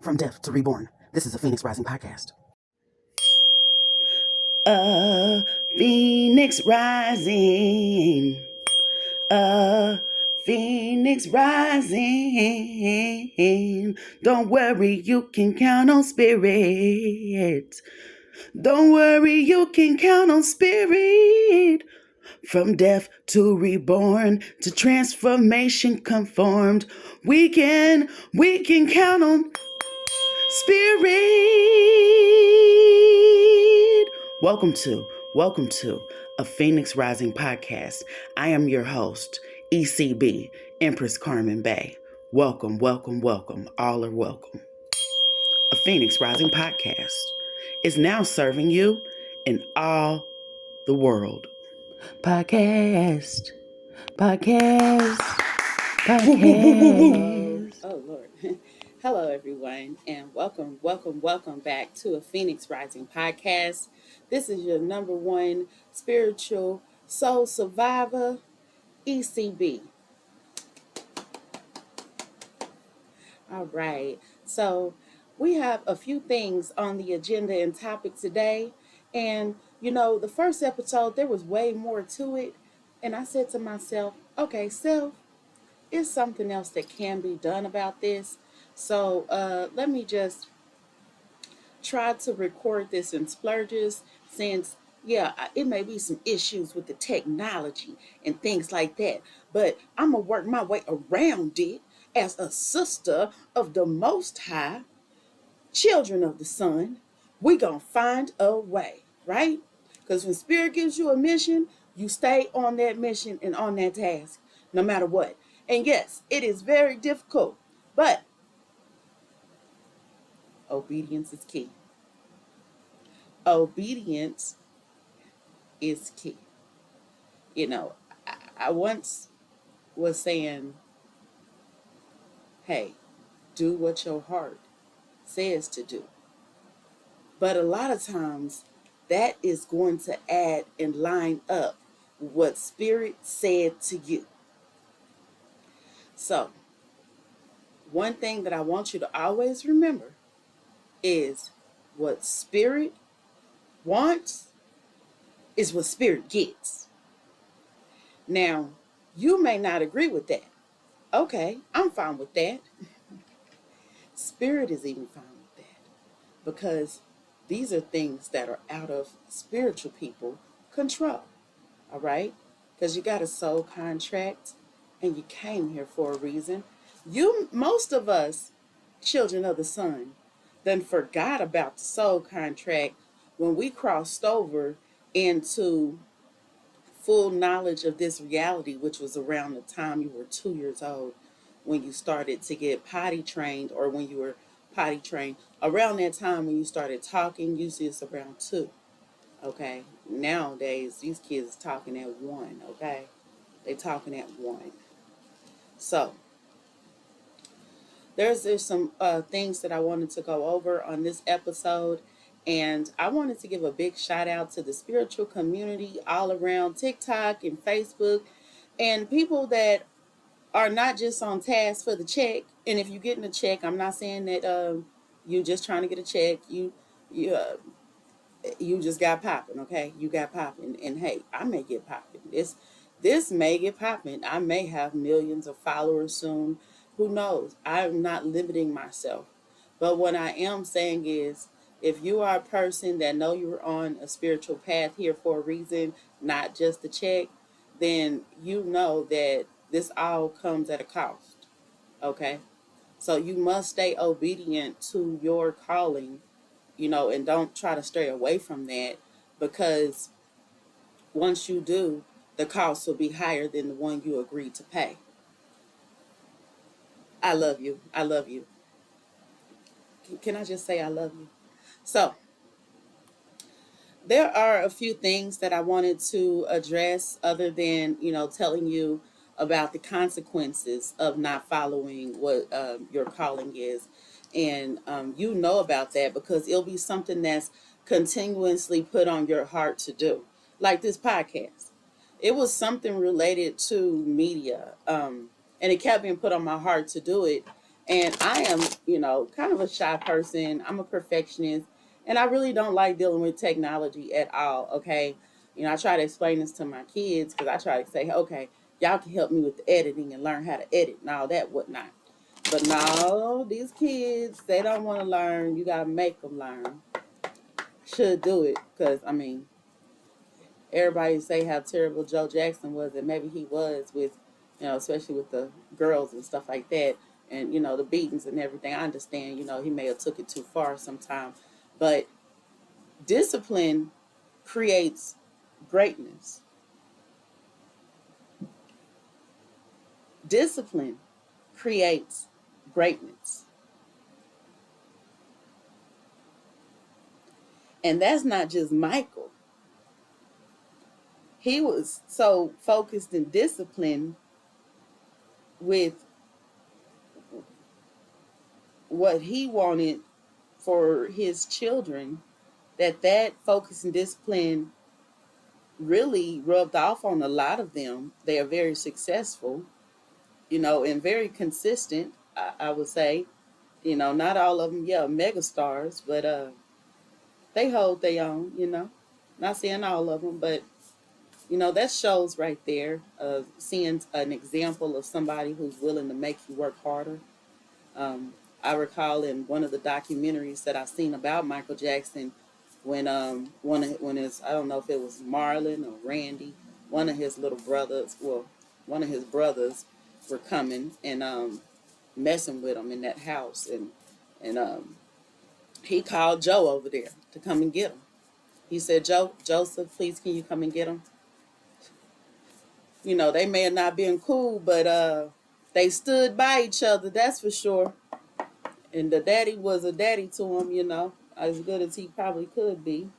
From death to reborn, this is a Phoenix Rising podcast. Phoenix Rising. Phoenix Rising. Don't worry, you can count on spirit. Don't worry, you can count on spirit. From death to reborn, to transformation conformed, we can count on spirit. Welcome to a Phoenix Rising podcast. I am your host, ECB, Empress Carmen Bay. Welcome. All are welcome. A Phoenix Rising podcast is now serving you in all the world. Podcast. Oh Lord. Hello everyone, and welcome back to a Phoenix Rising podcast. This is your number one spiritual soul survivor, ECB. All right. So we have a few things on the agenda and topic today. And the first episode, there was way more to it. And I said to myself, okay, self, is something else that can be done about this. So let me just try to record this in splurges, since it may be some issues with the technology and things like that, but I'm gonna work my way around it as a sister of the Most High, children of the Sun. We gonna find a way, right? Because when Spirit gives you a mission, you stay on that mission and on that task no matter what. And yes, it is very difficult, but obedience is key. Obedience is key. I once was saying, hey, do what your heart says to do. But a lot of times that is going to add and line up what Spirit said to you. So, one thing that I want you to always remember is what Spirit wants is what Spirit gets. Now, you may not agree with that. Okay, I'm fine with that. Spirit is even fine with that, because these are things that are out of spiritual people control. All right? Because you got a soul contract and you came here for a reason. Most of us, children of the Sun, then forgot about the soul contract when we crossed over into full knowledge of this reality, which was around the time you were 2 years old, when you started to get potty trained, or when you were potty trained. Around that time when you started talking, usually it's around 2. Okay? Nowadays, these kids are talking at 1, okay? They talking at 1. So, there's some things that I wanted to go over on this episode. And I wanted to give a big shout out to the spiritual community all around TikTok and Facebook, and people that are not just on task for the check. And if you're getting a check, I'm not saying that you're just trying to get a check. You just got popping, okay? You got popping, and hey, I may get popping. This may get popping. I may have millions of followers soon. Who knows? I'm not limiting myself. But what I am saying is, if you are a person that know you're on a spiritual path here for a reason, not just the check, then you know that this all comes at a cost. Okay? So you must stay obedient to your calling, and don't try to stray away from that, because once you do, the cost will be higher than the one you agreed to pay. I love you. I love you. Can I just say I love you? So, there are a few things that I wanted to address, other than, telling you about the consequences of not following what your calling is. And you know about that, because it'll be something that's continuously put on your heart to do. Like this podcast. It was something related to media. And it kept being put on my heart to do it. And I am, kind of a shy person. I'm a perfectionist, and I really don't like dealing with technology at all. Okay. I try to explain this to my kids because I try to say, okay, y'all can help me with the editing and learn how to edit and all that, whatnot. But no, these kids, they don't want to learn. You got to make them learn. Should do it because, everybody say how terrible Joe Jackson was, and maybe he was with, especially with the girls and stuff like that, and the beatings and everything. I understand, he may have took it too far sometime, but discipline creates greatness. Discipline creates greatness, and that's not just Michael. He was so focused and disciplined with what he wanted for his children that focus and discipline really rubbed off on a lot of them. They are very successful, and very consistent, I would say. Not all of them, yeah, mega stars, but they hold their own. Not saying all of them, but that shows right there of seeing an example of somebody who's willing to make you work harder. Um, I recall in one of the documentaries that I've seen about Michael Jackson, when when his, I don't know if it was Marlon or Randy, one of his little brothers, well, one of his brothers were coming and messing with him in that house, and he called Joe over there to come and get him. He said, Joseph, please can you come and get him? They may have not been cool, but they stood by each other, that's for sure. And the daddy was a daddy to him, as good as he probably could be.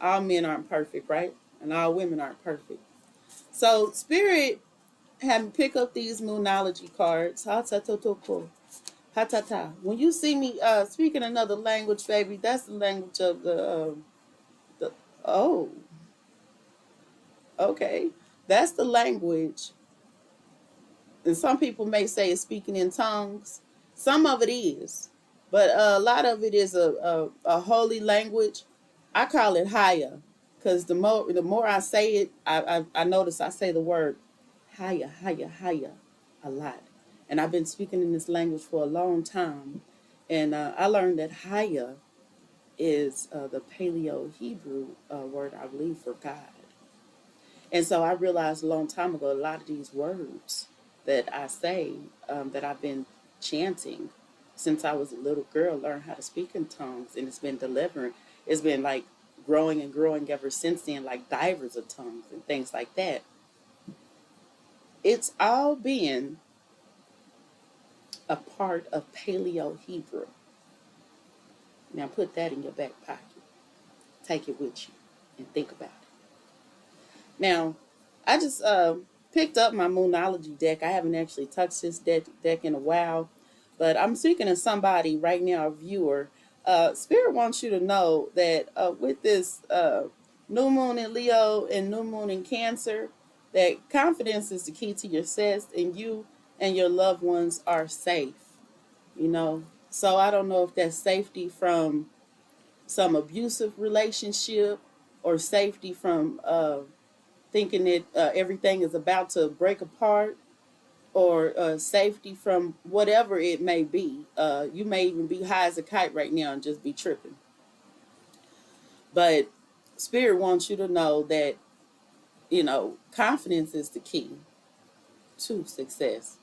All men aren't perfect, right? And all women aren't perfect. So Spirit had me pick up these Moonology cards. Ha ta ta ta ta. Ha ta ta. When you see me speaking another language, baby, that's the language of the oh, okay. That's the language, and some people may say it's speaking in tongues. Some of it is, but a lot of it is a holy language. I call it higher, because the more I say it, I notice I say the word higher, higher, higher a lot, and I've been speaking in this language for a long time, and I learned that higher is the Paleo Hebrew word, I believe, for God. And so I realized a long time ago, a lot of these words that I say, that I've been chanting since I was a little girl, learned how to speak in tongues, and it's been delivering. It's been like growing and growing ever since then, like divers of tongues and things like that. It's all been a part of Paleo Hebrew. Now put that in your back pocket. Take it with you and think about it. Now, I just picked up my Moonology deck. I haven't actually touched this deck in a while, but I'm speaking to somebody right now, a viewer. Spirit wants you to know that with this new moon in Leo and new moon in Cancer, that confidence is the key to your success, and you and your loved ones are safe. So I don't know if that's safety from some abusive relationship or safety from thinking that everything is about to break apart, or safety from whatever it may be. You may even be high as a kite right now and just be tripping. But Spirit wants you to know that, confidence is the key to success.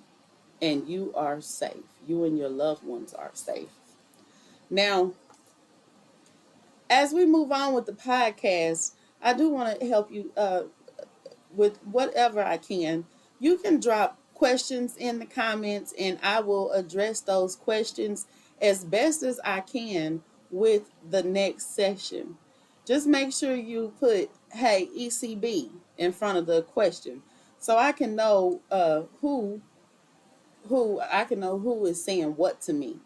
And you are safe. You and your loved ones are safe. Now, as we move on with the podcast, I do want to help you with whatever I can. You can drop questions in the comments, and I will address those questions as best as I can with the next session. Just make sure you put, hey, ECB in front of the question, so I can know who is saying what to me.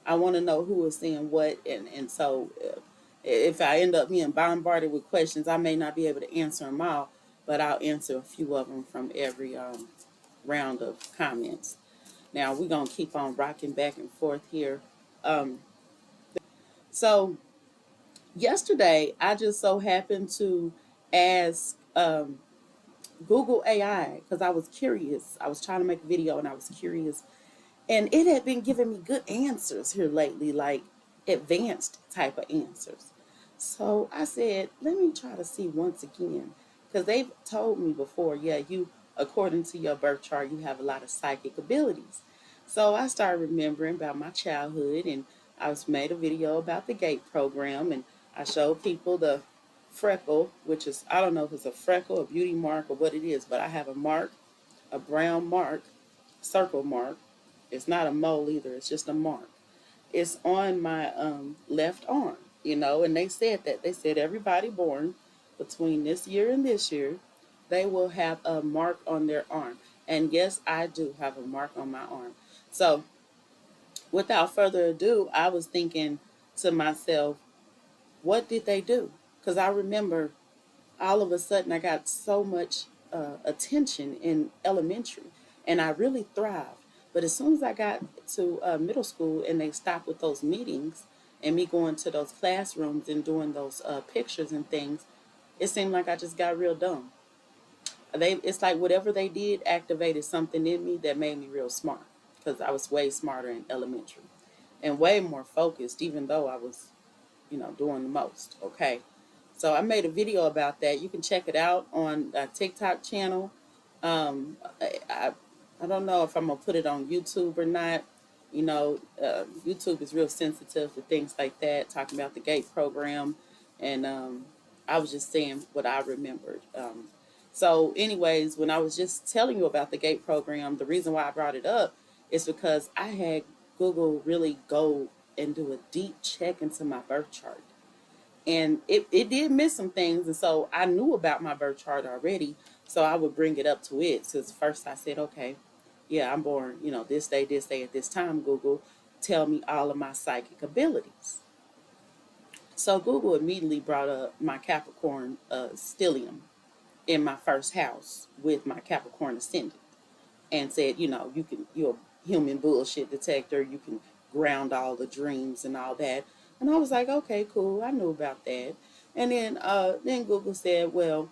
I want to know who is saying what, and so if I end up being bombarded with questions, I may not be able to answer them all, but I'll answer a few of them from every round of comments. Now we're gonna keep on rocking back and forth here. Um, so yesterday, I just so happened to ask Google AI because I was curious. I was trying to make a video and I was curious, and it had been giving me good answers here lately, like advanced type of answers. So I said, let me try to see once again, because they've told me before, yeah, you, according to your birth chart, you have a lot of psychic abilities. So I started remembering about my childhood, and I was made a video about the gate program, and I showed people the freckle, which is, I don't know if it's a freckle, a beauty mark, or what it is, but I have a mark, a brown mark, circle mark. It's not a mole either, it's just a mark. It's on my left arm, and they said that. They said everybody born between this year and this year, they will have a mark on their arm. And yes, I do have a mark on my arm. So without further ado, I was thinking to myself, what did they do? Because I remember all of a sudden I got so much attention in elementary and I really thrived. But as soon as I got to middle school and they stopped with those meetings and me going to those classrooms and doing those pictures and things, it seemed like I just got real dumb. It's like whatever they did activated something in me that made me real smart because I was way smarter in elementary and way more focused, even though I was doing the most. Okay. So I made a video about that. You can check it out on a TikTok channel. I don't know if I'm going to put it on YouTube or not. YouTube is real sensitive to things like that, talking about the GATE program. And I was just saying what I remembered. So, anyways, when I was just telling you about the GATE program, the reason why I brought it up is because I had Google really go and do a deep check into my birth chart. And it did miss some things. And so I knew about my birth chart already. So I would bring it up to it. Since first I said, okay, yeah, I'm born, this day at this time, Google, tell me all of my psychic abilities. So Google immediately brought up my Capricorn stellium in my first house with my Capricorn ascendant and said, you're a human bullshit detector. You can ground all the dreams and all that. And I was like, okay, cool. I knew about that. And then Google said, well,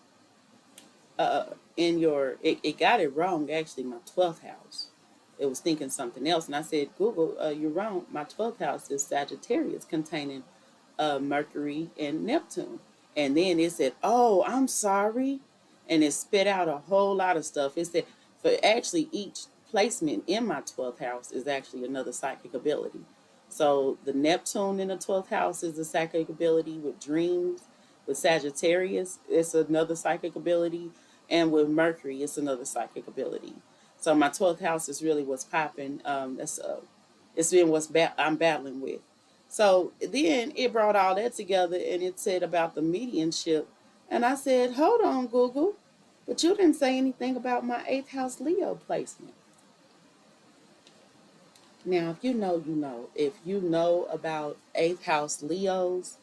uh, it got it wrong, actually, my 12th house. It was thinking something else. And I said, Google, you're wrong. My 12th house is Sagittarius containing Mercury and Neptune. And then it said, oh, I'm sorry. And it spit out a whole lot of stuff. It said, for actually each placement in my 12th house is actually another psychic ability. So the Neptune in the 12th house is a psychic ability with dreams. With Sagittarius, it's another psychic ability. And with Mercury, it's another psychic ability. So my 12th house is really what's popping. It's been I'm battling with. So then it brought all that together and it said about the mediumship. And I said, hold on, Google, but you didn't say anything about my eighth house Leo placement. Now, if you know, you know. If you know about eighth house Leos,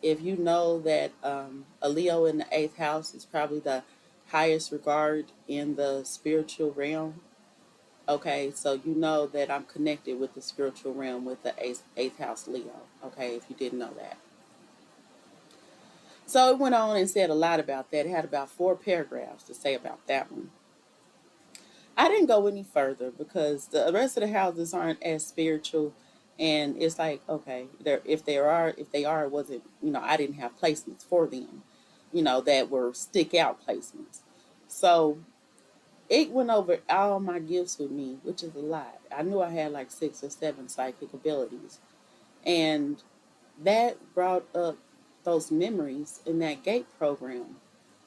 if you know that a Leo in the eighth house is probably the highest regard in the spiritual realm, okay, so you know that I'm connected with the spiritual realm with the eighth house Leo, okay, if you didn't know that. So it went on and said a lot about that. It had about 4 paragraphs to say about that one. I didn't go any further because the rest of the houses aren't as spiritual, and it's like okay, if they are, it wasn't I didn't have placements for them, that were stick out placements. So it went over all my gifts with me, which is a lot. I knew I had like 6 or 7 psychic abilities, and that brought up those memories in that gate program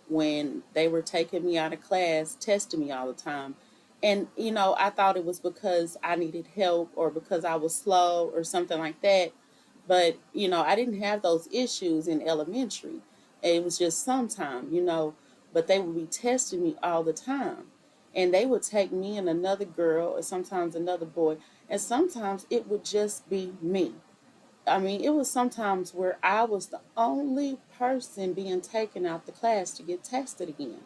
when they were taking me out of class, testing me all the time. And, I thought it was because I needed help or because I was slow or something like that. But, I didn't have those issues in elementary. It was just sometime, but they would be testing me all the time. And they would take me and another girl or sometimes another boy. And sometimes it would just be me. I mean, it was sometimes where I was the only person being taken out the class to get tested again.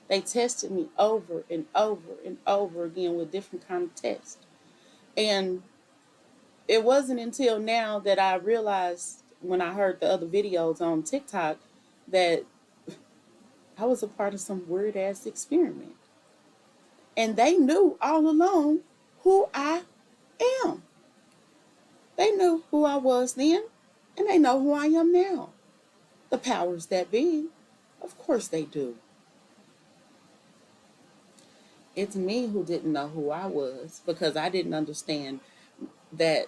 They tested me over and over and over again with different kind of tests. And it wasn't until now that I realized, when I heard the other videos on TikTok, that I was a part of some weird ass experiment. And they knew all along who I am. They knew who I was then, and they know who I am now. The powers that be, of course they do. It's me who didn't know who I was because I didn't understand that,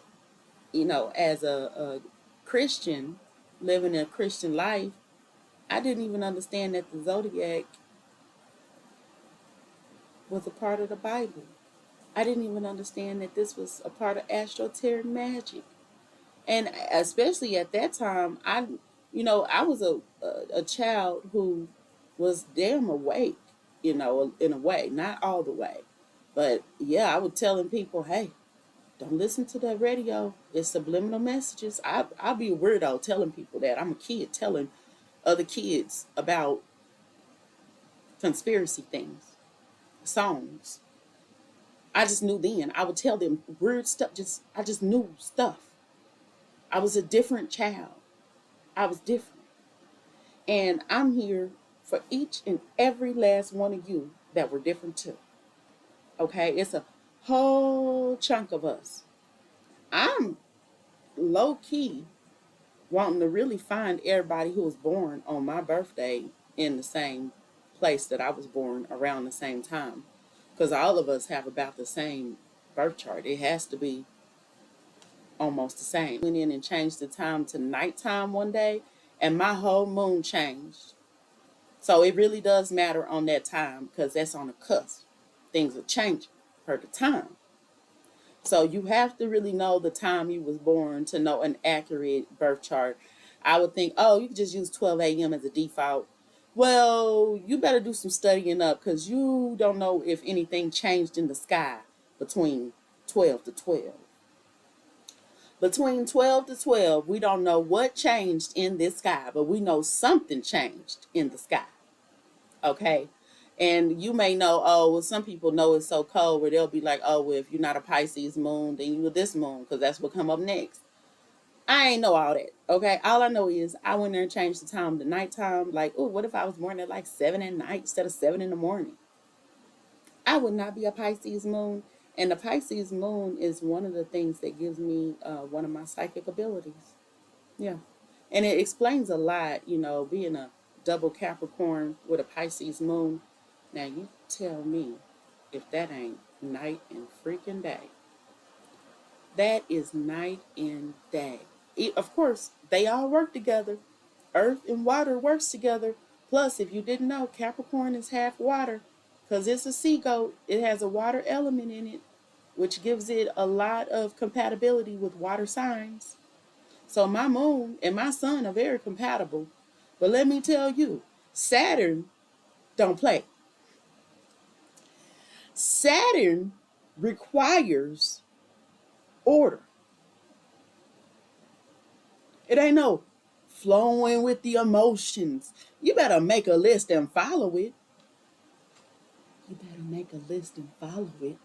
as a Christian living a Christian life, I didn't even understand that the zodiac was a part of the Bible. I didn't even understand that this was a part of astroteric magic. And especially at that time, I was a child who was damn awake, in a way, not all the way. But yeah, I was telling people, hey, don't listen to that radio. It's subliminal messages. I'll be a weirdo telling people that. I'm a kid telling other kids about conspiracy things, songs. I just knew then. I would tell them weird stuff. I just knew stuff. I was a different child. I was different. And I'm here for each and every last one of you that were different too. Okay? It's a whole chunk of us. I'm low key wanting to really find everybody who was born on my birthday in the same place that I was born around the same time. Because all of us have about the same birth chart. It has to be almost the same. Went in and changed the time to nighttime one day, and my whole moon changed. So it really does matter on that time because that's on the cusp. Things are changing per the time. So you have to really know the time you was born to know an accurate birth chart. I would think, oh, you could just use 12 a.m. as a default. Well, you better do some studying up because you don't know if anything changed in the sky between 12 to 12. Between 12 to 12, we don't know what changed in this sky, but we know something changed in the sky. Okay? And you may know, oh, well, some people know it's so cold where they'll be like, oh, well, if you're not a Pisces moon, then you are this moon because that's what come up next. I ain't know all that. Okay? All I know is I went there and changed the time to nighttime. Like, oh, what if I was born at like 7 at night instead of 7 in the morning? I would not be a Pisces moon. And the Pisces moon is one of the things that gives me one of my psychic abilities. Yeah. And it explains a lot, being a double Capricorn with a Pisces moon. Now you tell me if that ain't night and freaking day. That is night and day. Of course, they all work together. Earth and water works together. Plus, if you didn't know, Capricorn is half water because it's a sea goat. It has a water element in it, which gives it a lot of compatibility with water signs. So my moon and my sun are very compatible. But let me tell you, Saturn don't play. Saturn requires order. It ain't no flowing with the emotions. You better make a list and follow it. You better make a list and follow it.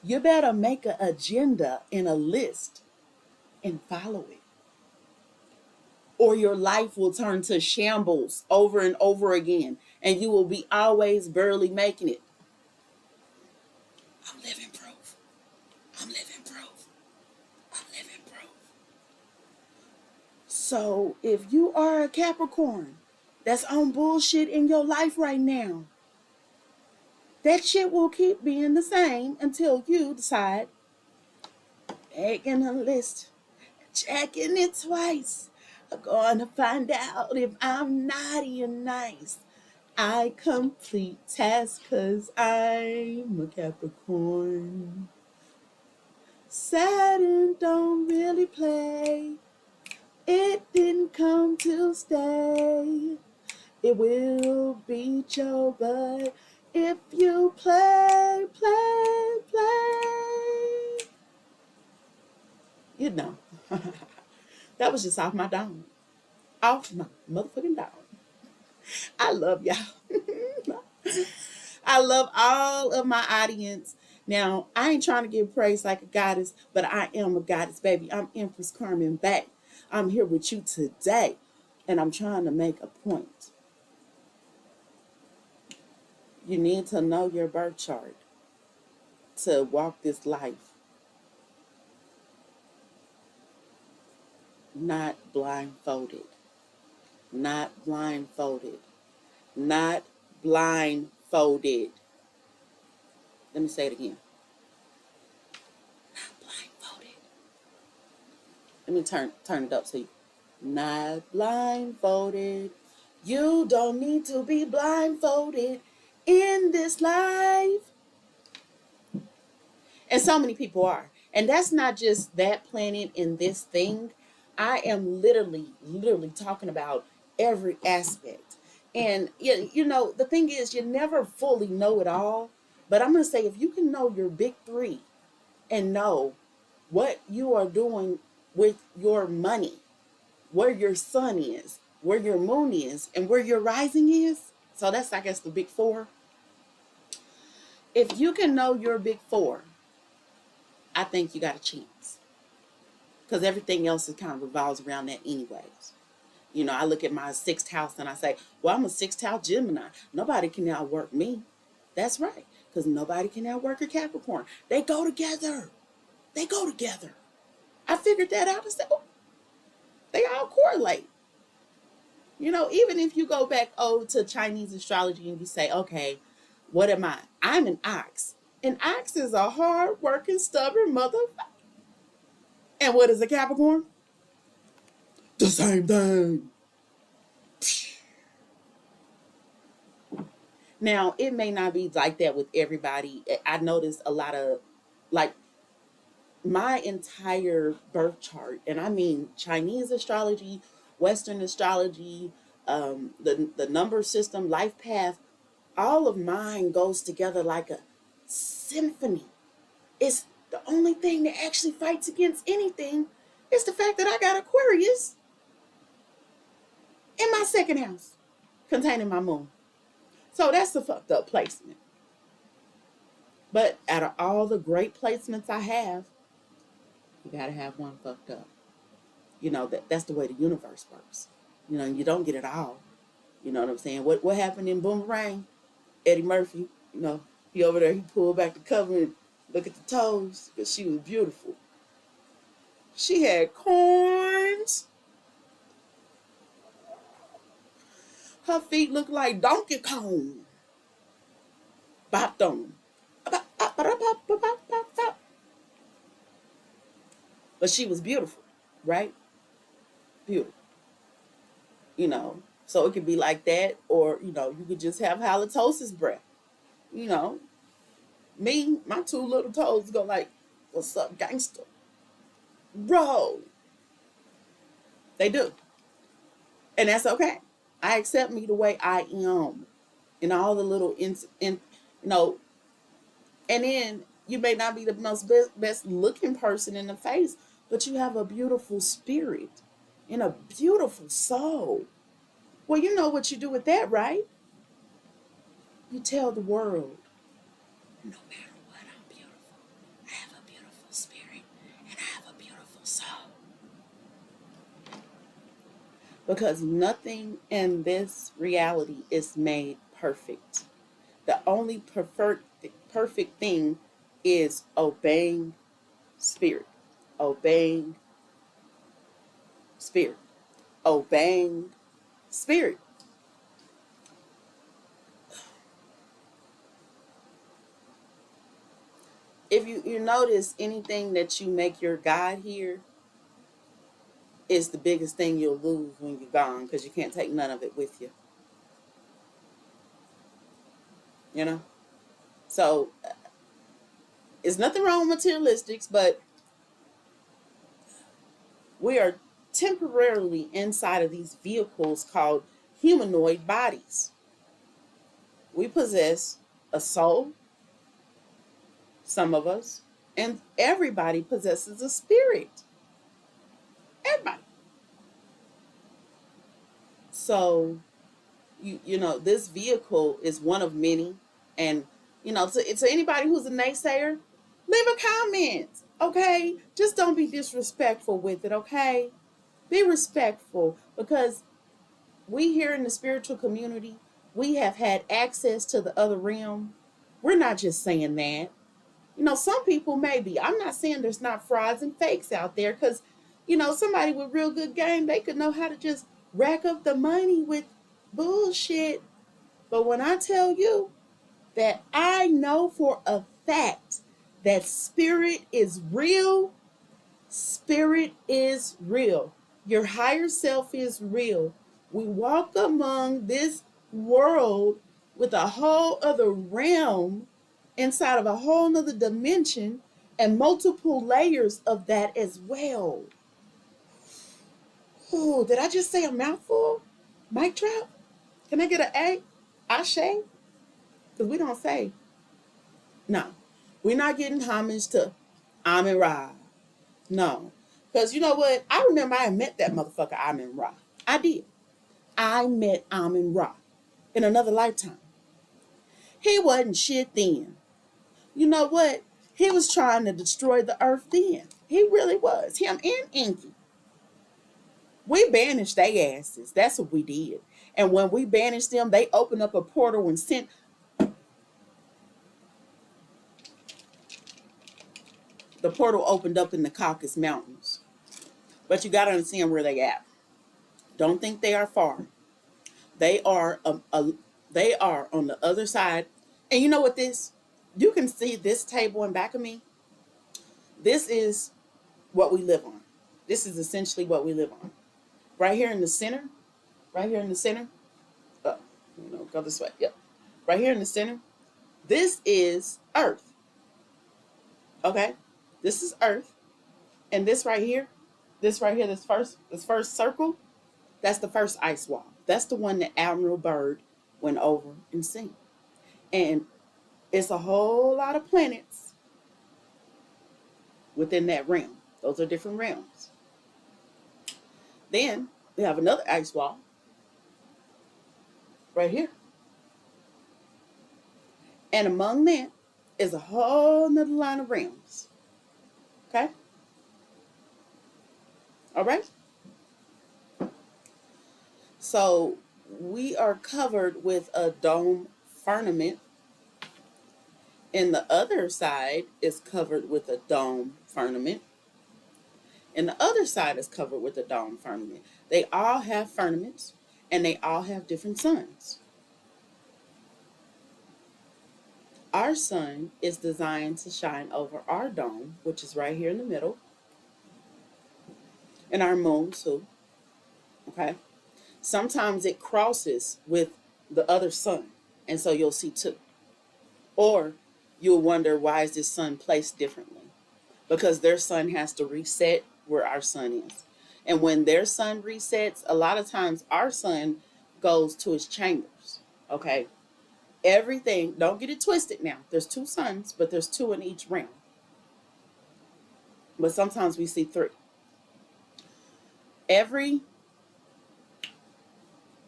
You better make an agenda and a list and follow it. Or your life will turn to shambles over and over again, and you will be always barely making it. I'm living proof. I'm living proof. I'm living proof. So if you are a Capricorn that's on bullshit in your life right now, that shit will keep being the same until you decide, making a list, checking it twice. I'm gonna find out if I'm naughty or nice. I complete tasks cause I'm a Capricorn. Saturn don't really play. It didn't come to stay. It will beat your butt if you play, play, play. You know, that was just off my dome. Off my motherfucking dome. I love y'all. I love all of my audience. Now, I ain't trying to give praise like a goddess, but I am a goddess, baby. I'm Empress Carmen Bay. I'm here with you today, and I'm trying to make a point. You need to know your birth chart to walk this life, not blindfolded, not blindfolded, not blindfolded. Let me say it again. Not blindfolded. Let me turn it up so you. Not blindfolded. You don't need to be blindfolded in this life. And so many people are. And that's not just that planet in this thing. I am literally talking about every aspect. And you know, the thing is, you never fully know it all. But I'm going to say, if you can know your big three and know what you are doing with your money, where your sun is, where your moon is, and where your rising is. So that's, I guess, the big four. If you can know your big four, I think you got a chance. Because everything else is kind of revolves around that anyways. You know, I look at my sixth house and I say, well, I'm a sixth house Gemini. Nobody can outwork me. That's right. Because nobody can outwork a Capricorn. They go together. They go together. I figured that out and said, oh, they all correlate. You know, even if you go back to Chinese astrology and you say, okay, what am I? I'm an ox. An ox is a hard working, stubborn motherfucker. And what is a Capricorn? The same thing. Now, it may not be like that with everybody. I noticed a lot of, like, my entire birth chart, and I mean Chinese astrology, Western astrology, the number system, life path, all of mine goes together like a symphony. It's the only thing that actually fights against anything is the fact that I got Aquarius in my second house containing my moon. So that's the fucked up placement. But out of all the great placements I have, you gotta have one fucked up. You know, that's the way the universe works. You know, you don't get it all. You know what I'm saying? What happened in Boomerang? Eddie Murphy, you know, he over there, he pulled back the cover and look at the toes, because she was beautiful. She had corns. Her feet looked like Donkey Kong. Bopped on them. But she was beautiful, right? Beautiful. You know, so it could be like that, or, you know, you could just have halitosis breath. You know, me, my two little toes go like, what's up, gangster? Bro. They do. And that's okay. I accept me the way I am. And all the little, you know, and then you may not be the most best looking person in the face, but you have a beautiful spirit and a beautiful soul. Well, you know what you do with that, right? You tell the world, no matter what, I'm beautiful. I have a beautiful spirit and I have a beautiful soul. Because nothing in this reality is made perfect. The only perfect thing is obeying spirit, obeying spirit, obeying spirit. If you notice, anything that you make your God here is the biggest thing you'll lose when you're gone, because you can't take none of it with you. You know? So, it's nothing wrong with materialistics, but we are temporarily inside of these vehicles called humanoid bodies. We possess a soul, some of us, and everybody possesses a spirit. Everybody. So, you know, this vehicle is one of many, and To anybody who's a naysayer, leave a comment, okay? Just don't be disrespectful with it, okay? Be respectful, because we here in the spiritual community, we have had access to the other realm. We're not just saying that. Some people maybe. I'm not saying there's not frauds and fakes out there, because, somebody with real good game, they could know how to just rack up the money with bullshit. But when I tell you that I know for a fact that spirit is real, spirit is real. Your higher self is real. We walk among this world with a whole other realm inside of a whole nother dimension and multiple layers of that as well. Oh, did I just say a mouthful? Mic drop? Can I get an A? Ashe? Because we don't say. No. We're not getting homage to Amin Ra. No. Because you know what? I remember I met that motherfucker Amin Ra. I did. I met Amin Ra in another lifetime. He wasn't shit then. You know what? He was trying to destroy the earth then. He really was. Him and Inky. We banished their asses. That's what we did. And when we banished them, they opened up a portal and sent. The portal opened up in the Caucasus Mountains. But you got to understand where they at. Don't think they are far. They are they are on the other side. And you know what this? You can see this table in back of me. This is what we live on. This is essentially what we live on. Right here in the center. Right here in the center. Oh, go this way. Yep. Right here in the center. This is Earth. Okay? This is Earth. And this right here, this first circle, that's the first ice wall. That's the one that Admiral Byrd went over and seen. And it's a whole lot of planets within that realm. Those are different realms. Then we have another ice wall right here. And among that is a whole nother line of realms. Okay? All right? So we are covered with a dome firmament, and the other side is covered with a dome firmament, and the other side is covered with a dome firmament. They all have firmaments, and they all have different suns. Our sun is designed to shine over our dome, which is right here in the middle, and our moon too. Okay. Sometimes it crosses with the other sun, and so you'll see two. Or you'll wonder, why is this sun placed differently? Because their sun has to reset where our sun is. And when their sun resets, a lot of times our sun goes to its chambers. Okay. Everything, don't get it twisted now. There's two suns, but there's two in each realm. But sometimes we see three. Every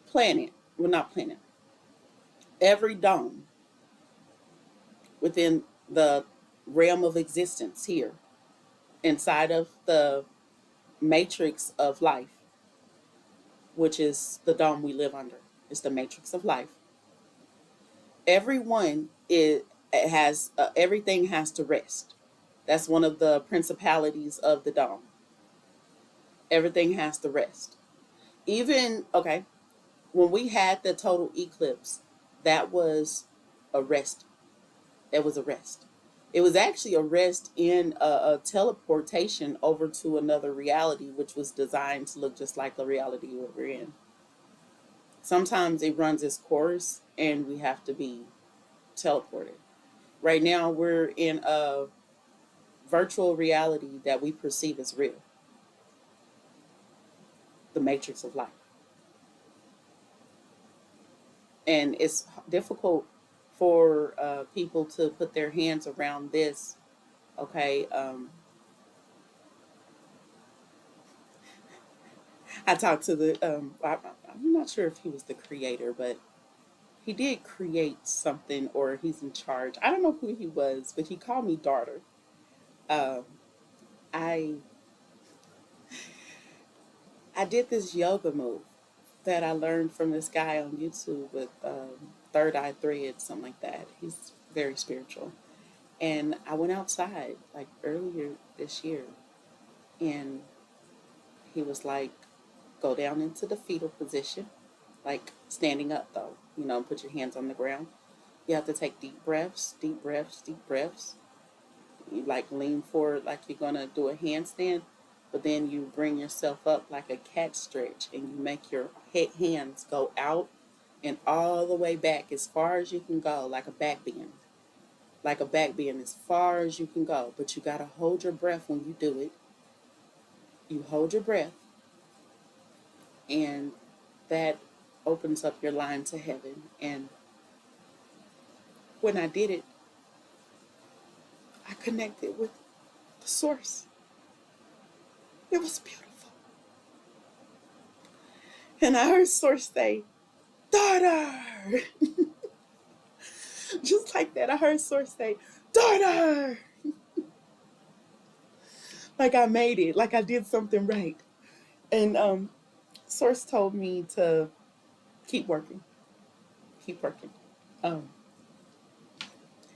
planet, well, not planet, every dome within the realm of existence here, inside of the matrix of life, which is the dome we live under. It's the matrix of life. Everyone is it has everything has to rest. That's one of the principalities of the dome. Everything has to rest. Even okay, when we had the total eclipse, that was a rest. That was a rest. It was actually a rest in a teleportation over to another reality, which was designed to look just like the reality we're in. Sometimes it runs its course and we have to be teleported. Right now, we're in a virtual reality that we perceive as real, the matrix of life. And it's difficult for people to put their hands around this. Okay. I talked to I'm not sure if he was the creator, but he did create something, or he's in charge. I don't know who he was, but he called me daughter. Um, I I did this yoga move that I learned from this guy on YouTube with Third Eye Thread, something like that. He's very spiritual. And I went outside like earlier this year, and he was like, go down into the fetal position, like standing up though, put your hands on the ground. You have to take deep breaths, deep breaths, deep breaths. You like lean forward like you're gonna do a handstand, but then you bring yourself up like a cat stretch, and you make your hands go out and all the way back as far as you can go, like a back bend. Like a back bend as far as you can go. But you gotta hold your breath when you do it. You hold your breath, and that opens up your line to heaven. And when I did it, I connected with the source. It was beautiful. And I heard source say, daughter. Just like that, I heard source say, daughter. Like I made it, like I did something right. And source told me to keep working, keep working. Um,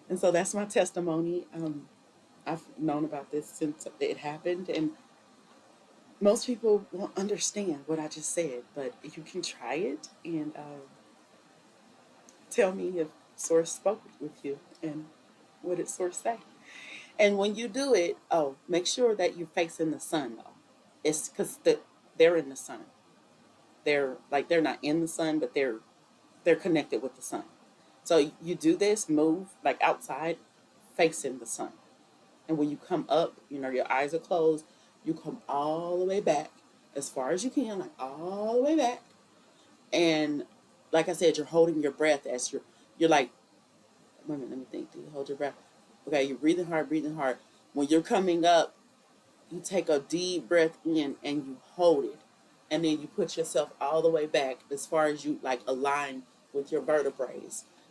and so that's my testimony. I've known about this since it happened, and most people won't understand what I just said, but you can try it and tell me if source spoke with you and what did source say. And when you do it, make sure that you're facing the sun though. It's because they're in the sun. They're not in the sun, but they're connected with the sun. So you do this move like outside, facing the sun. And when you come up, your eyes are closed. You come all the way back as far as you can, like all the way back. And like I said, you're holding your breath as you're like, wait a minute, let me think. Do you hold your breath? Okay, you're breathing hard, breathing hard. When you're coming up, you take a deep breath in and you hold it. And then you put yourself all the way back as far as you like align with your vertebrae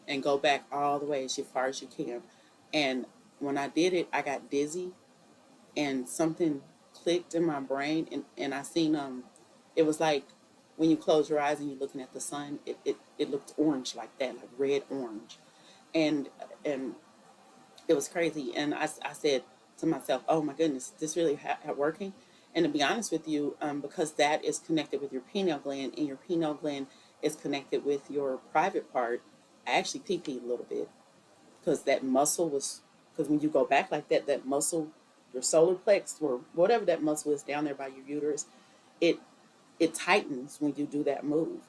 and go back all the way as far as you can. And when I did it, I got dizzy and something clicked in my brain, and I seen it was like when you close your eyes and you're looking at the sun, it looked orange like that, like red orange. And it was crazy. And I said to myself, oh my goodness, this really working. And to be honest with you, because that is connected with your pineal gland, and your pineal gland is connected with your private part, I actually pee-peed a little bit because that muscle was, because when you go back like that, that muscle, your solar plex or whatever that muscle is down there by your uterus, it it tightens when you do that move.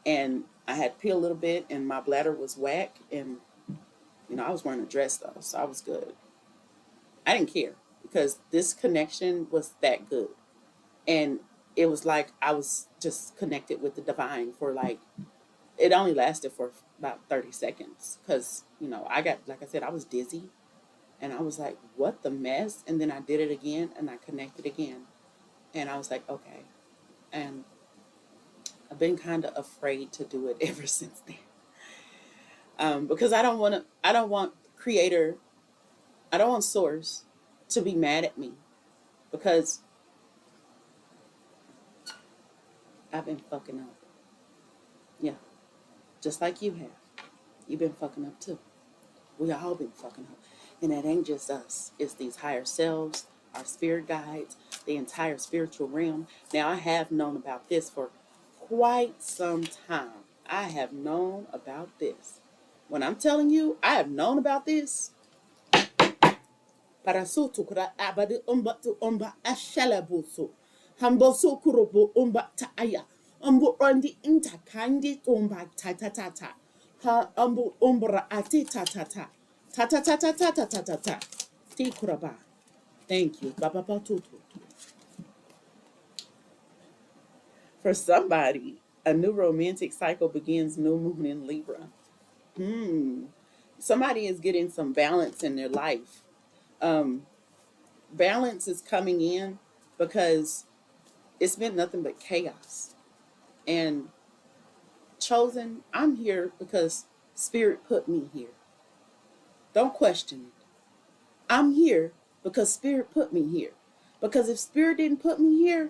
And I had to pee a little bit, and my bladder was whack, and I was wearing a dress though, so I was good. I didn't care because this connection was that good, and it was like I was just connected with the divine for like, it only lasted for about 30 seconds because I got, like I said, I was dizzy. And I was like, what the mess? And then I did it again and I connected again. And I was like, okay. And I've been kind of afraid to do it ever since then. Because I don't want creator, I don't want source to be mad at me because I've been fucking up. Yeah, just like you have. You've been fucking up too. We all been fucking up. And it ain't just us. It's these higher selves, our spirit guides, the entire spiritual realm. Now, I have known about this for quite some time. I have known about this. When I'm telling you, I have known about this. Para sutukura abadi umba tu umba ashalabusu. Hambo sukurubu umba taaya. Umbu ondi inta kandi umba tatatata. Ha umbu umbra ati tatata. Tatatatatatatatata. Tikuraba. Thank you. Baba tutu. For somebody, a new romantic cycle begins new moon in Libra. Hmm. Somebody is getting some balance in their life. Um, Balance is coming in because it's been nothing but chaos. And chosen, I'm here because Spirit put me here. Don't question it. I'm here because Spirit put me here. Because if Spirit didn't put me here,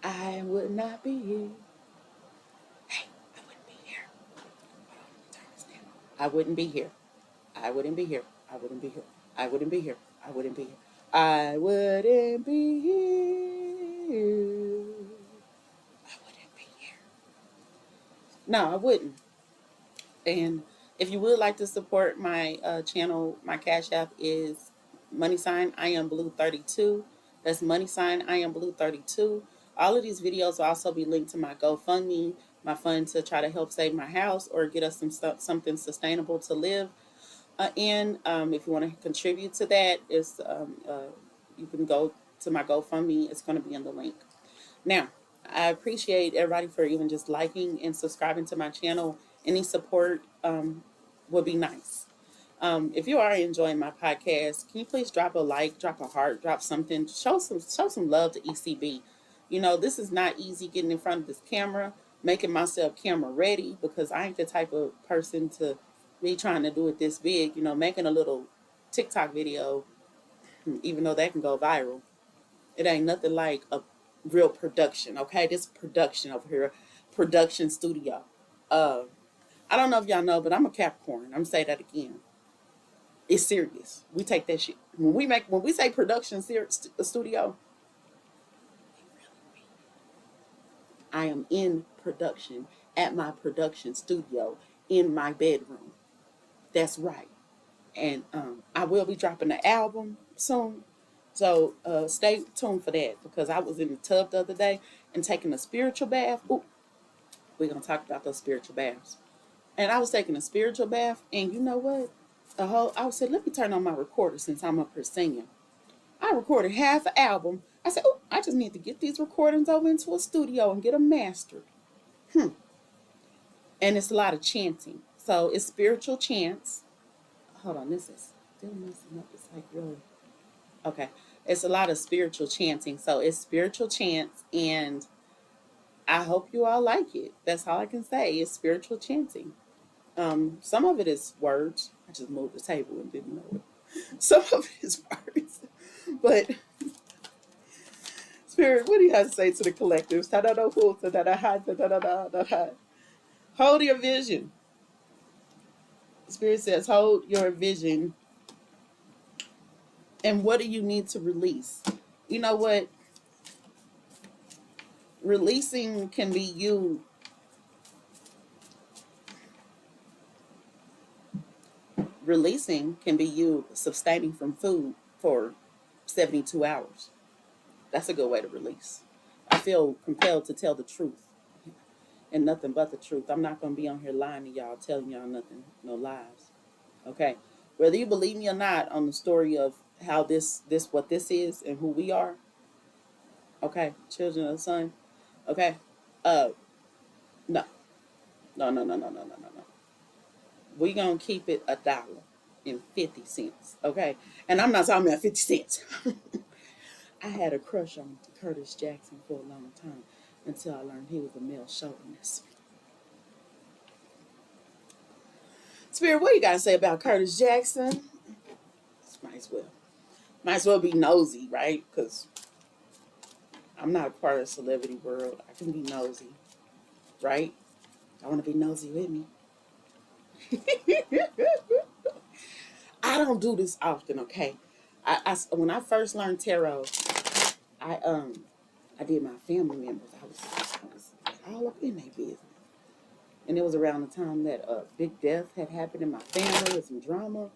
I would not be here. Hey, I wouldn't be here. I wouldn't be here. I wouldn't be here. I wouldn't be here. I wouldn't be here. I wouldn't be here. I wouldn't be here. I wouldn't be here. No, I wouldn't. And if you would like to support my channel, my Cash App is money sign I am blue 32. That's money sign I am blue 32. All of these videos will also be linked to my GoFundMe, my fund to try to help save my house or get us some stuff, something sustainable to live in. If you want to contribute to that, you can go to my GoFundMe. It's going to be in the link. Now, I appreciate everybody for even just liking and subscribing to my channel. Any support would be nice. If you are enjoying my podcast, can you please drop a like, drop a heart, drop something, show some love to ECB. You know, this is not easy getting in front of this camera, making myself camera ready because I ain't the type of person to be trying to do it this big. You know, making a little TikTok video, even though that can go viral, it ain't nothing like a real production. Okay, this production over here, production studio. Uh, I don't know if y'all know, but I'm a Capricorn. I'm gonna say that again. It's serious. We take that shit when we say production studio. I am in production at my production studio in my bedroom. That's right. And I will be dropping the album soon. So stay tuned for that because I was in the tub the other day and taking a spiritual bath. Ooh, we're gonna talk about those spiritual baths. And I was taking a spiritual bath, and you know what? I said, let me turn on my recorder since I'm up here singing. I recorded half an album. I said, oh, I just need to get these recordings over into a studio and get them mastered. And it's a lot of chanting. So it's spiritual chants. Hold on, this is still messing up. It's like really okay. It's a lot of spiritual chanting. So it's spiritual chants, and I hope you all like it. That's all I can say. It's spiritual chanting. Some of it is words. I just moved the table and didn't know it. Some of it is words, but Spirit, what do you have to say to the collectives? Hold your vision. Spirit says, hold your vision. And what do you need to release? You know what? Releasing can be you. Releasing can be you sustaining from food for 72 hours. That's a good way to release. I feel compelled to tell the truth and nothing but the truth. I'm not going to be on here lying to y'all, telling y'all nothing, no lies. Okay? Whether you believe me or not on the story of how what this is and who we are, okay? Children of the sun, okay? Uh, no, no. We going to keep it $1.50, okay? And I'm not talking about 50 cents. I had a crush on Curtis Jackson for a long time until I learned he was a male chauvinist. Spirit, what you got to say about Curtis Jackson? Might as well be nosy, right? Because I'm not a part of the celebrity world. I can be nosy, right? I want to be nosy with me. I don't do this often, okay? When I first learned tarot, I I did my family members. I was all up in their business. And it was around the time that big death had happened in my family with some drama.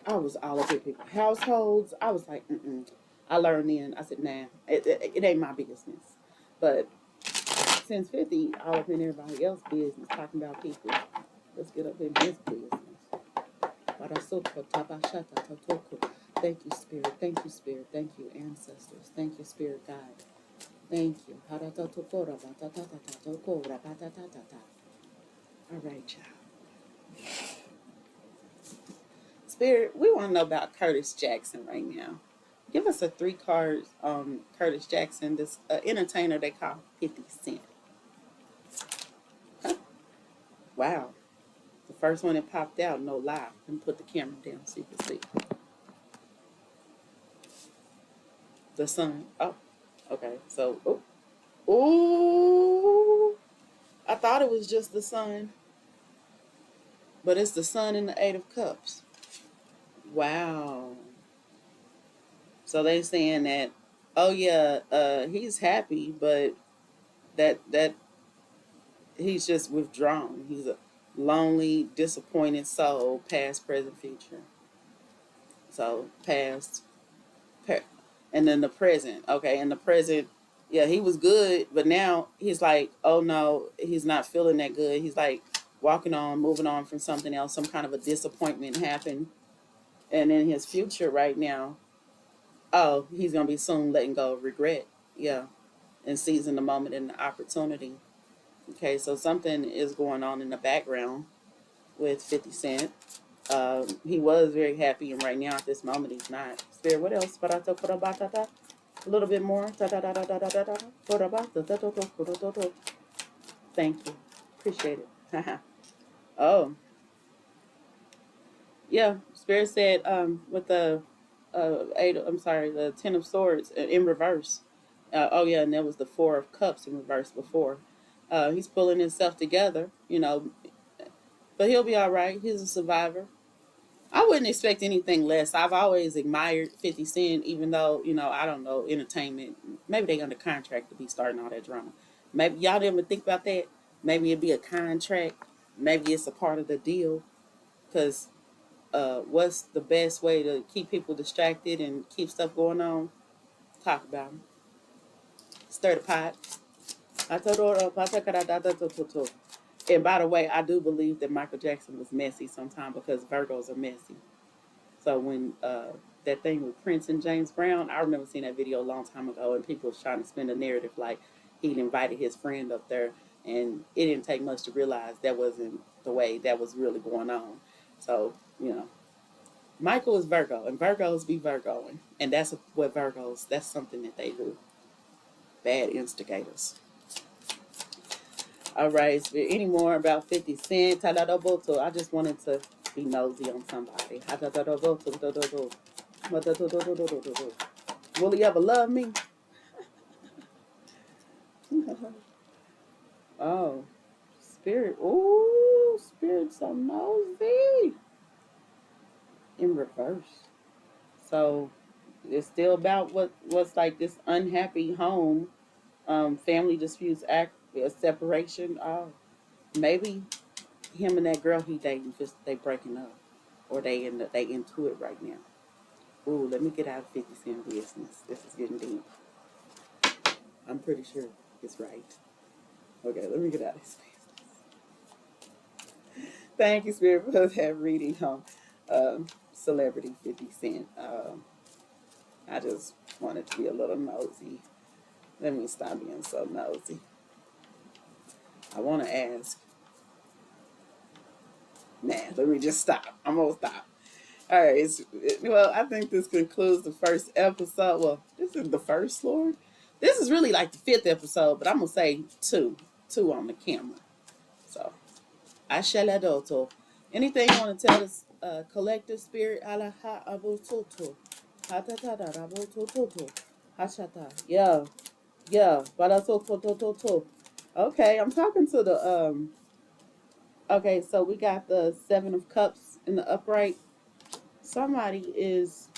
I was all up in people's households. I was like, mm-mm. I learned then. I said, nah, it ain't my business. But since 50, all up in everybody else's business, talking about people. Let's get up in his business. Thank you, Spirit. Thank you, Spirit. Thank you, ancestors. Thank you, Spirit God. Thank you. All right, child. Spirit, we want to know about Curtis Jackson right now. Give us a 3 card Curtis Jackson, this entertainer they call 50 Cent. Huh? Wow. The first one that popped out, no lie. Let me put the camera down so you can see. The sun. Oh, okay. So, ooh, I thought it was just the sun, but it's the sun in the 8 of Cups. Wow. So they saying that, oh yeah, he's happy, but that he's just withdrawn. He's a lonely, disappointed soul, past, present, future. So past, and then the present. Okay, in the present, yeah, he was good, but now he's like, oh no, he's not feeling that good. He's like walking on, moving on from something else. Some kind of a disappointment happened, and in his future right now, oh, he's gonna be soon letting go of regret. Yeah, and seizing the moment and the opportunity. Okay, so something is going on in the background with 50 Cent. He was very happy, and right now at this moment he's not. Spirit, what else? A little bit more. Thank you. Appreciate it. Oh, yeah. Spirit said with the eight. I'm sorry, the 10 of Swords in reverse. Oh yeah, and there was the 4 of Cups in reverse before. He's pulling himself together, but he'll be all right. He's a survivor. I wouldn't expect anything less. I've always admired 50 Cent, even though, I don't know, entertainment. Maybe they under contract to be starting all that drama. Maybe y'all didn't even think about that. Maybe it'd be a contract. Maybe it's a part of the deal. Because what's the best way to keep people distracted and keep stuff going on? Talk about them. Stir the pot. And by the way, I do believe that Michael Jackson was messy sometime because Virgos are messy. So when that thing with Prince and James Brown, I remember seeing that video a long time ago, and people was trying to spin a narrative like he'd invited his friend up there, and it didn't take much to realize that wasn't the way that was really going on. So Michael is Virgo, and Virgos be Virgoing, and that's what Virgos. That's something that they do. Bad instigators. All right. Is there any more about 50 Cent? I just wanted to be nosy on somebody. Will he ever love me? Oh, spirit. Ooh, spirit so nosy. In reverse. So it's still about what's like this unhappy home, family disputes, separation. Oh, maybe him and that girl he dating just they breaking up, or they into it right now. Ooh, let me get out of 50 Cent business. This is getting deep. I'm pretty sure it's right. Okay, let me get out of his business. Thank you, Spirit, for that reading on celebrity 50 Cent. I just wanted to be a little nosy. Let me stop being so nosy. I want to ask. Nah, let me just stop. I'm going to stop. All right. Well, I think this concludes the first episode. Well, this is the first, Lord. This is really like the 5th episode, but I'm going to say two. Two on the camera. So, Asheladoto. Anything you want to tell us, collective spirit? Alaha abototo. Hatatarabototo. Hashata. Yeah. Yeah. Barasotototo. Okay, I'm talking to the. Okay, so we got the 7 of Cups in the upright. Somebody is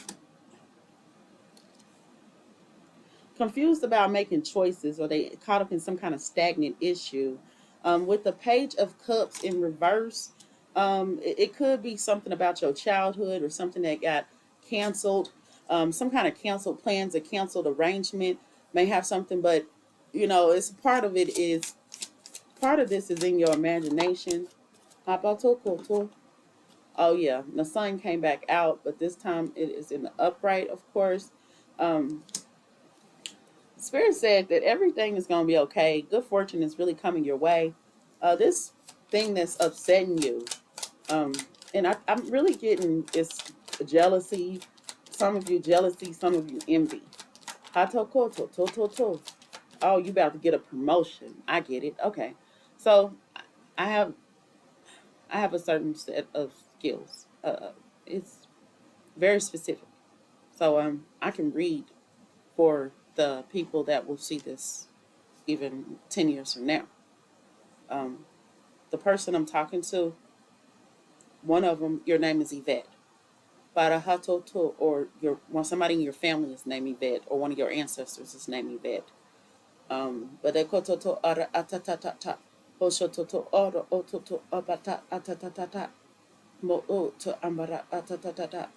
confused about making choices, or they caught up in some kind of stagnant issue. With the Page of Cups in reverse, it could be something about your childhood or something that got canceled. Some kind of canceled plans, a canceled arrangement may have something, but it's part of it is part of this is in your imagination. Oh yeah, the sun came back out, but this time it is in the upright, of course. Um, Spirit said that everything is going to be okay. Good fortune is really coming your way. This thing that's upsetting you, um, and I'm really getting this jealousy, some of you jealousy, some of you envy. Hatokoto, to, to, to. Oh, you about to get a promotion. I get it. Okay. So I have I have a certain set of skills. It's very specific. So I can read for the people that will see this even 10 years from now. Um, the person I'm talking to, one of them, your name is Yvette. Barahatoto, or somebody in your family is named Yvette, or one of your ancestors is named Yvette. Badekototo ara atatata. Hoshototo oro ototo abata atatata. Mo o to ambara atatata.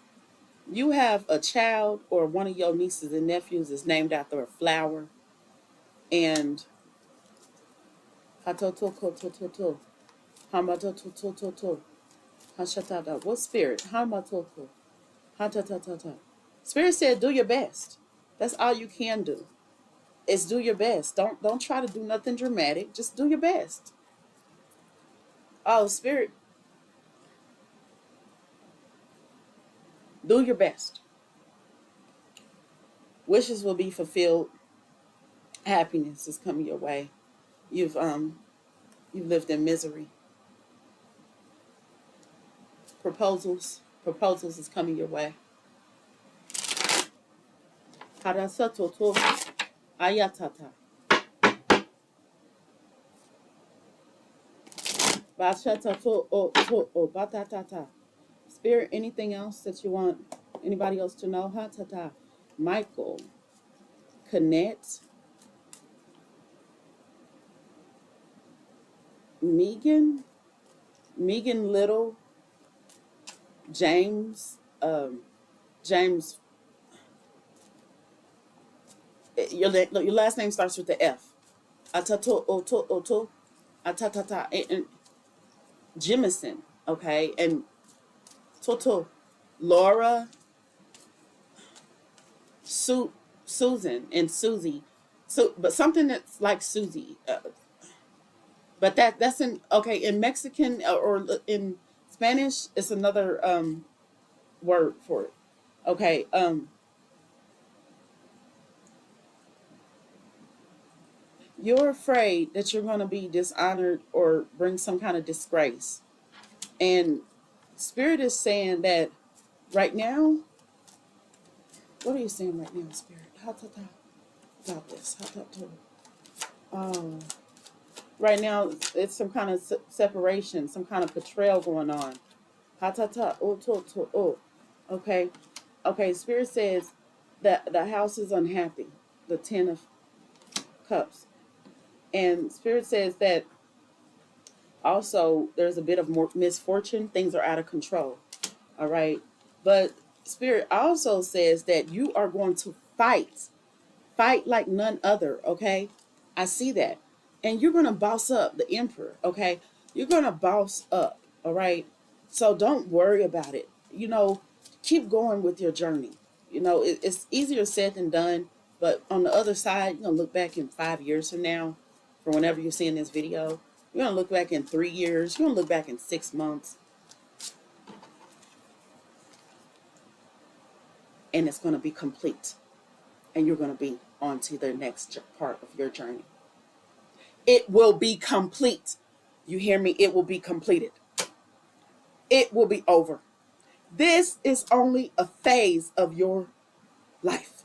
You have a child or one of your nieces and nephews is named after a flower, and hatoto kototo hamatoto toto hashatada. What spirit? Hamatoto hatatata. Spirit said, do your best. That's all you can do. Is do your best. Don't try to do nothing dramatic. Just do your best. Oh, spirit, do your best. Wishes will be fulfilled. Happiness is coming your way. You've lived in misery. Proposals is coming your way. Harasatoto ayatata. Bashatato o to o batatata. Spirit, anything else that you want anybody else to know? Hatata. Michael, Connect, Megan Little, James, James. Your last name starts with the F. Atato oto oto atatata and Jimison. Okay, and Toto, Laura, Susan, and Susie. So, but something that's like Susie. But that's in okay in Mexican or in Spanish. It's another word for it. Okay. You're afraid that you're going to be dishonored or bring some kind of disgrace, and Spirit is saying that right now. What are you saying right now, Spirit? How to talk about this? How to oh. Right now, it's some kind of separation, some kind of betrayal going on. Ha ta ta oh to to oh. Okay, okay. Spirit says that the house is unhappy. The 10 of Cups, and Spirit says that also there's a bit of more misfortune. Things are out of control. All right, but Spirit also says that you are going to fight like none other. Okay, I see that, and you're gonna boss up the emperor. Okay, you're gonna boss up. All right, so don't worry about it. Keep going with your journey. It's easier said than done, but on the other side, you're gonna look back in 5 years from now, for whenever you're seeing this video. You're gonna look back in 3 years. You're gonna look back in 6 months, and it's gonna be complete, and you're gonna be on to the next part of your journey. It will be complete. You hear me? It will be completed. It will be over. This is only a phase of your life.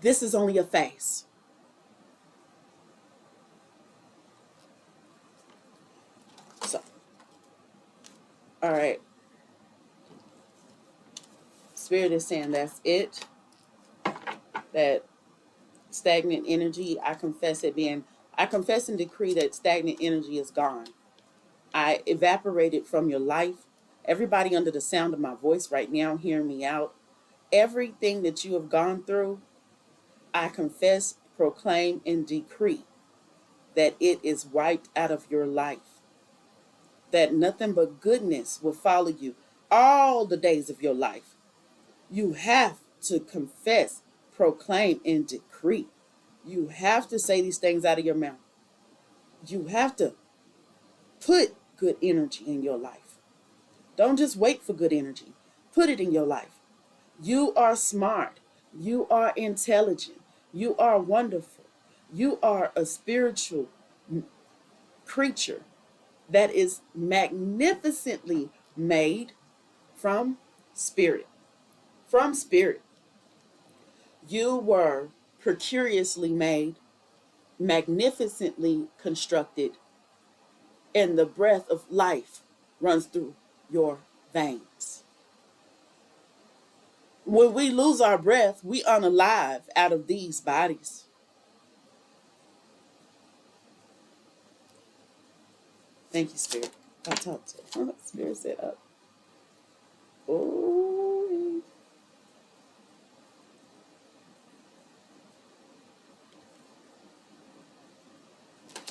This is only a phase. So, all right. Spirit is saying that's it. That stagnant energy, I confess and decree that stagnant energy is gone. I evaporated from your life. Everybody under the sound of my voice right now, hearing me out. Everything that you have gone through, I confess, proclaim, and decree that it is wiped out of your life. That nothing but goodness will follow you all the days of your life. You have to confess, proclaim, and decree. You have to say these things out of your mouth. You have to put good energy in your life. Don't just wait for good energy. Put it in your life. You are smart. You are intelligent. You are wonderful. You are a spiritual creature that is magnificently made from spirit. From spirit. You were precariously made, magnificently constructed, and the breath of life runs through your veins. When we lose our breath, we unalive out of these bodies. Thank you, Spirit. I talked to Spirit said up. Oh,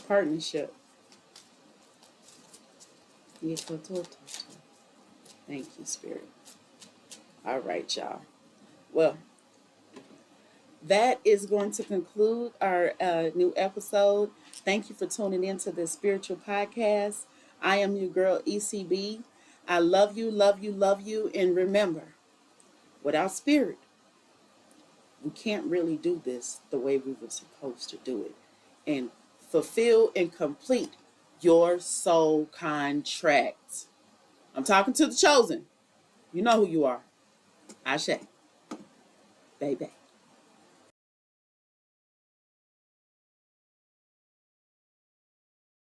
partnership. Thank you, Spirit. All right, y'all. Well, that is going to conclude our new episode. Thank you for tuning in to this spiritual podcast. I am your girl, ECB. I love you, love you, love you. And remember, without spirit, we can't really do this the way we were supposed to do it and fulfill and complete your soul contract. I'm talking to the chosen. You know who you are. Ashe. Baby.